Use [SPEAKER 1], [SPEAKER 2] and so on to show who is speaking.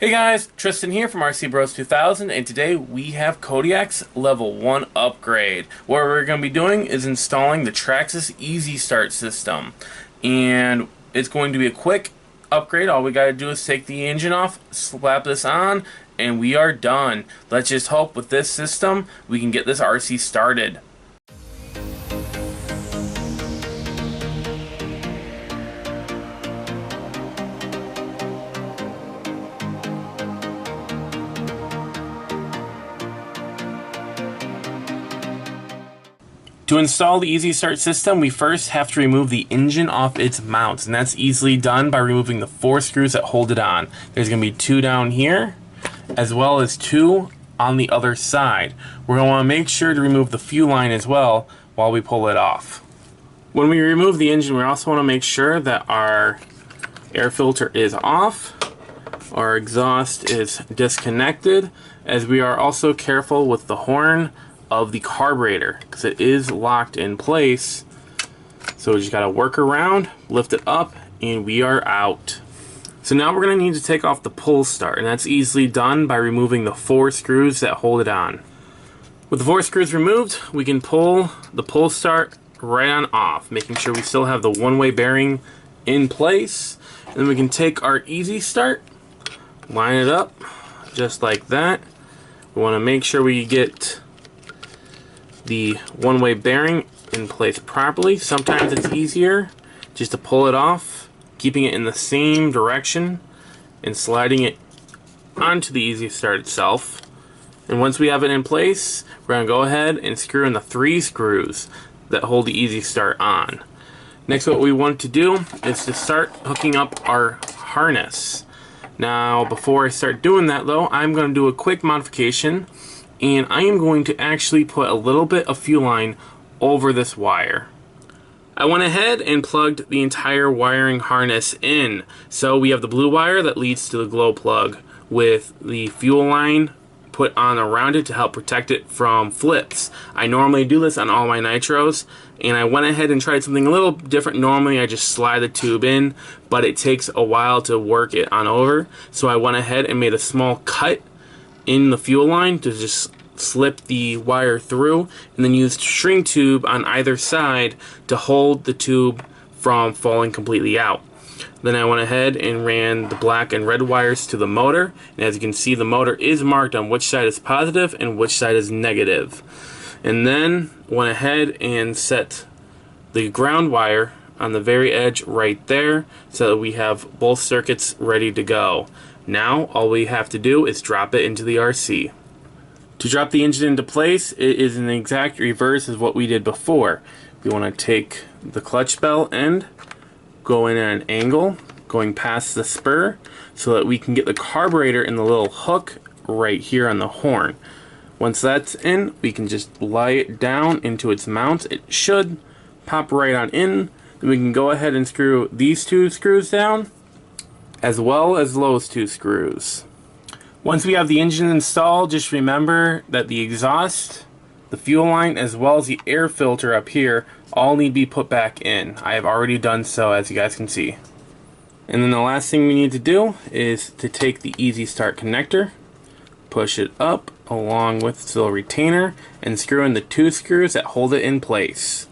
[SPEAKER 1] Hey guys, Tristan here from RC Bros 2000, and today we have Kodiak's Level 1 upgrade. What we're going to be doing is installing the TRX EZ Start system, and it's going to be a quick upgrade. All we got to do is take the engine off, slap this on, and we are done. Let's just hope with this system we can get this RC started. To install the EZ Start system, we first have to remove the engine off its mounts, and that's easily done by removing the 4 screws that hold it on. There's going to be 2 down here, as well as 2 on the other side. We're going to want to make sure to remove the fuel line as well while we pull it off. When we remove the engine, we also want to make sure that our air filter is off, our exhaust is disconnected, as we are also careful with the horn of the carburetor because it is locked in place. So we just gotta work around, lift it up, and we are out. So now we're gonna need to take off the pull start, and that's easily done by removing the 4 screws that hold it on. With the 4 screws removed, we can pull the pull start right on off, making sure we still have the one-way bearing in place. And then we can take our EZ Start, line it up just like that. We want to make sure we get the one-way bearing in place properly. Sometimes it's easier just to pull it off, keeping it in the same direction and sliding it onto the EZ Start itself. And once we have it in place, we're going to go ahead and screw in the 3 screws that hold the EZ Start on. Next, what we want to do is to start hooking up our harness. Now, before I start doing that though, I'm going to do a quick modification, and I am going to actually put a little bit of fuel line over this wire. I went ahead and plugged the entire wiring harness in. So we have the blue wire that leads to the glow plug with the fuel line put on around it to help protect it from flips. I normally do this on all my nitros, and I went ahead and tried something a little different. Normally I just slide the tube in, but it takes a while to work it on over. So I went ahead and made a small cut in the fuel line to just slip the wire through, and then used string tube on either side to hold the tube from falling completely out. Then I went ahead and ran the black and red wires to the motor, and as you can see, the motor is marked on which side is positive and which side is negative. And then went ahead and set the ground wire on the very edge right there so that we have both circuits ready to go. Now all we have to do is drop it into the RC. To drop the engine into place, it is an exact reverse of what we did before. We want to take the clutch bell end, go in at an angle, going past the spur, so that we can get the carburetor in the little hook right here on the horn. Once that's in, we can just lie it down into its mount. It should pop right on in. Then we can go ahead and screw these 2 screws down, as well as those 2 screws. Once we have the engine installed, just remember that the exhaust, the fuel line, as well as the air filter up here all need to be put back in. I have already done so, as you guys can see. And then the last thing we need to do is to take the EZ Start connector, push it up along with the retainer, and screw in the 2 screws that hold it in place.